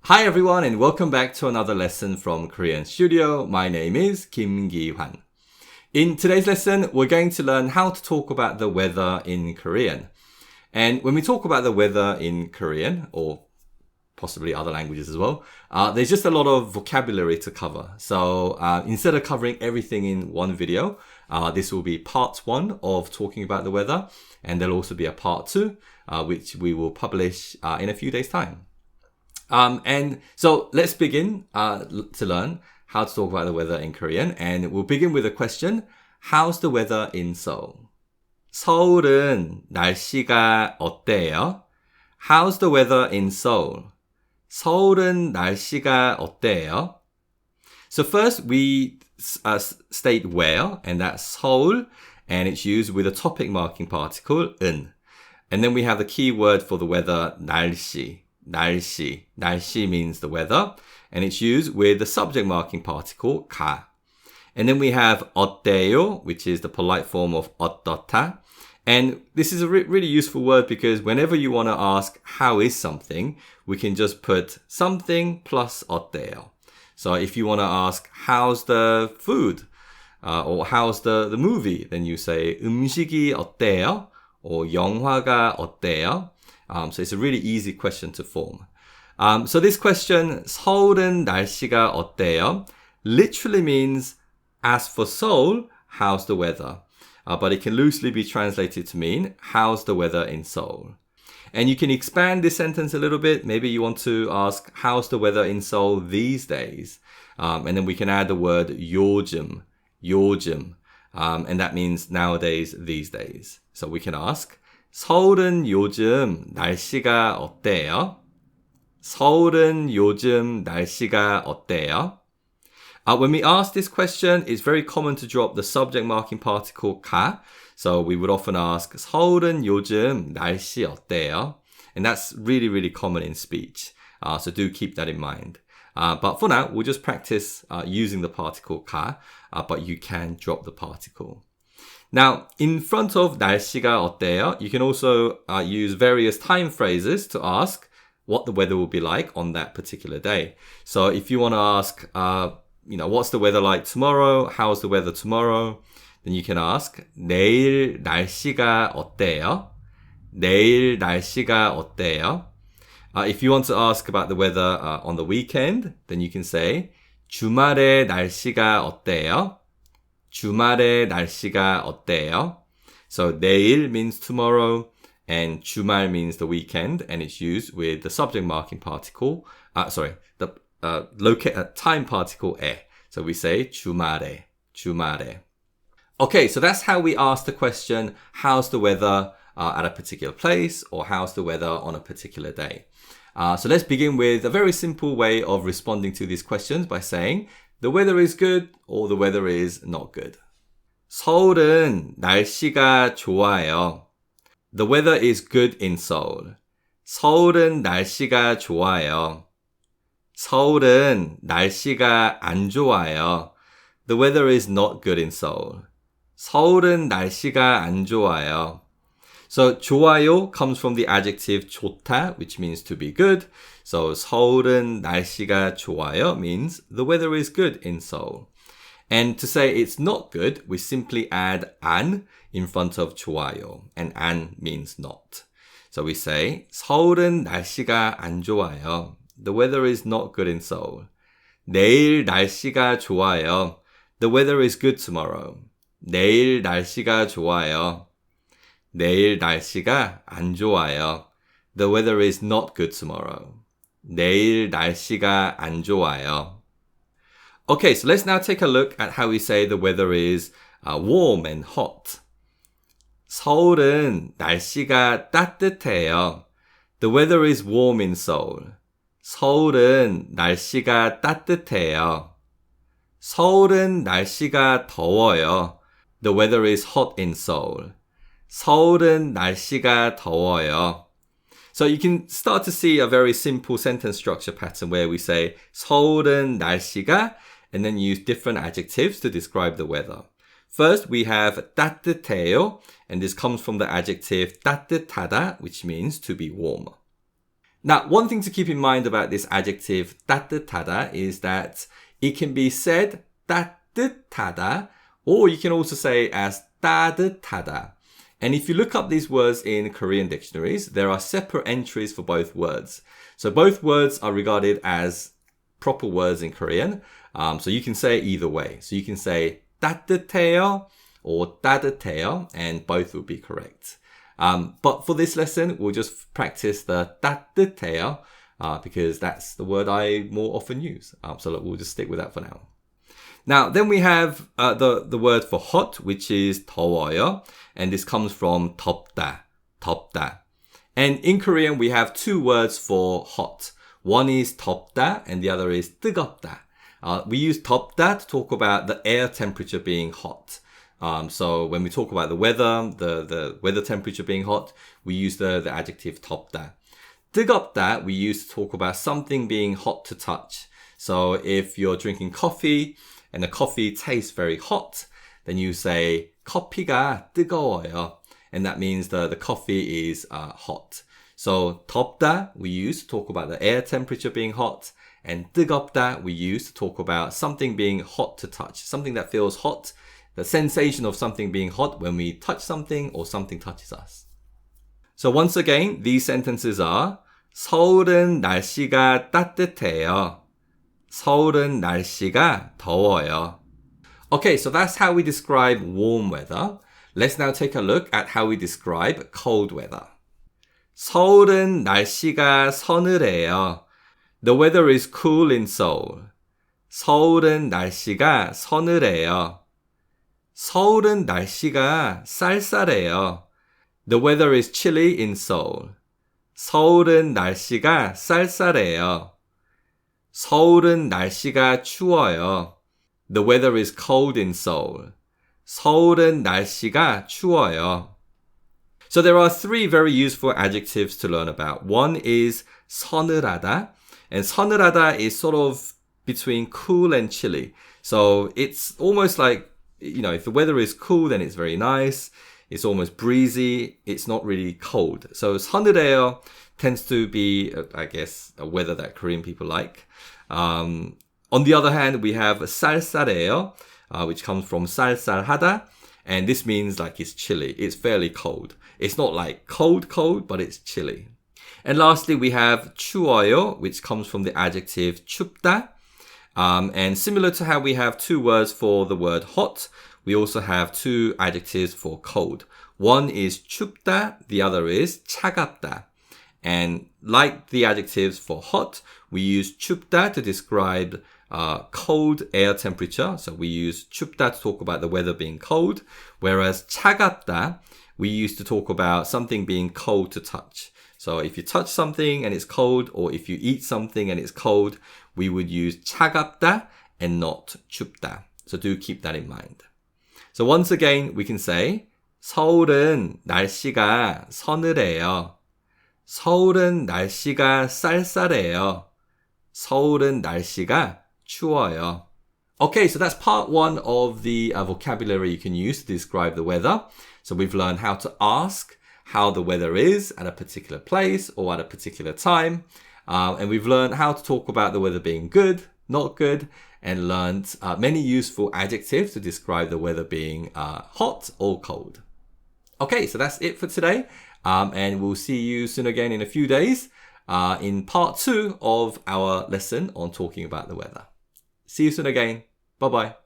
Hi everyone and welcome back to another lesson from Korean Studio. My name is Kim Gi-hwan. In today's lesson, we're going to learn how to talk about the weather in Korean. And when we talk about the weather in Korean, or possibly other languages as well, there's just a lot of vocabulary to cover. So instead of covering everything in one video, this will be part 1 of talking about the weather. And there'll also be a part 2, which we will publish in a few days' time. And so let's begin to learn how to talk about the weather in Korean. And we'll begin with a question. How's the weather in Seoul? 서울은 날씨가 어때요? How's the weather in Seoul? 서울은 날씨가 어때요? So first we state where, and that's Seoul, and it's used with a topic marking particle, 은. And then we have the key word for the weather, 날씨. 날씨. 날씨 means the weather, and it's used with the subject marking particle, 가. And then we have 어때요, which is the polite form of 어떻다. And this is a really useful word because whenever you want to ask how is something, we can just put something plus 어때요. So if you want to ask how's the food, or how's the movie, then you say 음식이 어때요? Or 영화가 어때요? So it's a really easy question to form. So this question, 서울은 날씨가 어때요? Literally means, as for Seoul, how's the weather? But it can loosely be translated to mean, how's the weather in Seoul? And you can expand this sentence a little bit. Maybe you want to ask, how's the weather in Seoul these days? And then we can add the word 요즘, 요즘. And that means nowadays, these days. So we can ask, 서울은 요즘 날씨가 어때요? 서울은 요즘 날씨가 어때요? When we ask this question, it's very common to drop the subject marking particle 가. So we would often ask, 서울은 요즘 날씨 어때요? And that's really, really common in speech. So do keep that in mind. But for now, we'll just practice using the particle 가, but you can drop the particle. Now, in front of 날씨가 어때요? You can also use various time phrases to ask what the weather will be like on that particular day. So if you want to ask, what's the weather like tomorrow? How's the weather tomorrow? Then you can ask, 내일 날씨가 어때요? 내일 날씨가 어때요? If you want to ask about the weather on the weekend, then you can say, 주말에 날씨가 어때요? 주말에 날씨가 어때요? So 내일 means tomorrow and 주말 means the weekend, and it's used with the subject marking particle, the time particle 에. So we say 주말에, 주말에. Okay, so that's how we ask the question, how's the weather at a particular place, or how's the weather on a particular day? So let's begin with a very simple way of responding to these questions by saying, the weather is good or the weather is not good. 서울은 날씨가 좋아요. The weather is good in Seoul. 서울은 날씨가 좋아요. 서울은 날씨가 안 좋아요. The weather is not good in Seoul. 서울은 날씨가 안 좋아요. So 좋아요 comes from the adjective 좋다, which means to be good. So 서울은 날씨가 좋아요 means the weather is good in Seoul. And to say it's not good, we simply add 안 in front of 좋아요. And 안 means not. So we say 서울은 날씨가 안 좋아요. The weather is not good in Seoul. 내일 날씨가 좋아요. The weather is good tomorrow. 내일 날씨가 좋아요. 내일 날씨가 안 좋아요. The weather is not good tomorrow. 내일 날씨가 안 좋아요. Okay, so let's now take a look at how we say the weather is warm and hot. 서울은 날씨가 따뜻해요. The weather is warm in Seoul. 서울은 날씨가 따뜻해요. 서울은 날씨가 더워요. The weather is hot in Seoul. 서울은 날씨가 더워요. So you can start to see a very simple sentence structure pattern where we say 서울은 날씨가 and then use different adjectives to describe the weather. First, we have 따뜻해요, and this comes from the adjective 따뜻하다, which means to be warm. Now, one thing to keep in mind about this adjective 따뜻하다 is that it can be said 따뜻하다, or you can also say as 따뜻하다. And if you look up these words in Korean dictionaries, there are separate entries for both words. So both words are regarded as proper words in Korean. So you can say either way. So you can say 따뜻해요 or 따뜻해요, and both will be correct. But for this lesson, we'll just practice the 따뜻해요 because that's the word I more often use. So we'll just stick with that for now. Now, then we have the word for hot, which is 더워요. And this comes from 덥다, 덥다. And in Korean, we have two words for hot. One is 덥다 and the other is 뜨겁다. We use 덥다 to talk about the air temperature being hot. So when we talk about the weather, the weather temperature being hot, we use the adjective 덥다. 뜨겁다, we use to talk about something being hot to touch. So if you're drinking coffee, and the coffee tastes very hot, then you say 커피가 뜨거워요. And that means the coffee is hot. So 덥다 we use to talk about the air temperature being hot, and 뜨겁다 we use to talk about something being hot to touch, something that feels hot, the sensation of something being hot when we touch something or something touches us. So once again, these sentences are 서울은 날씨가 따뜻해요. 서울은 날씨가 더워요. Okay, so that's how we describe warm weather. Let's now take a look at how we describe cold weather. 서울은 날씨가 서늘해요. The weather is cool in Seoul. 서울은 날씨가 서늘해요. 서울은 날씨가 쌀쌀해요. The weather is chilly in Seoul. 서울은 날씨가 쌀쌀해요. 서울은 날씨가 추워요. The weather is cold in Seoul. 서울은 날씨가 추워요. So there are three very useful adjectives to learn about. One is 서늘하다. And 서늘하다 is sort of between cool and chilly. So it's almost like, if the weather is cool, then it's very nice. It's almost breezy. It's not really cold. So 서늘해요 tends to be, I guess, a weather that Korean people like. On the other hand, we have 쌀쌀해요, which comes from 쌀쌀하다. And this means like it's chilly. It's fairly cold. It's not like cold, but it's chilly. And lastly, we have 추워요, which comes from the adjective 춥다. And similar to how we have two words for the word hot, we also have two adjectives for cold. One is 춥다, the other is 차갑다. And like the adjectives for hot, we use 춥다 to describe cold air temperature. So we use 춥다 to talk about the weather being cold, whereas 차갑다, we use to talk about something being cold to touch. So if you touch something and it's cold, or if you eat something and it's cold, we would use 차갑다 and not 춥다. So do keep that in mind. So once again, we can say 서울은 날씨가 서늘해요. 서울은 날씨가 쌀쌀해요. 서울은 날씨가 추워요. Okay, so that's part one of the vocabulary you can use to describe the weather. So we've learned how to ask how the weather is at a particular place or at a particular time. And we've learned how to talk about the weather being good, not good, and learned many useful adjectives to describe the weather being hot or cold. Okay, so that's it for today. And we'll see you soon again in a few days in part two of our lesson on talking about the weather. See you soon again. Bye-bye.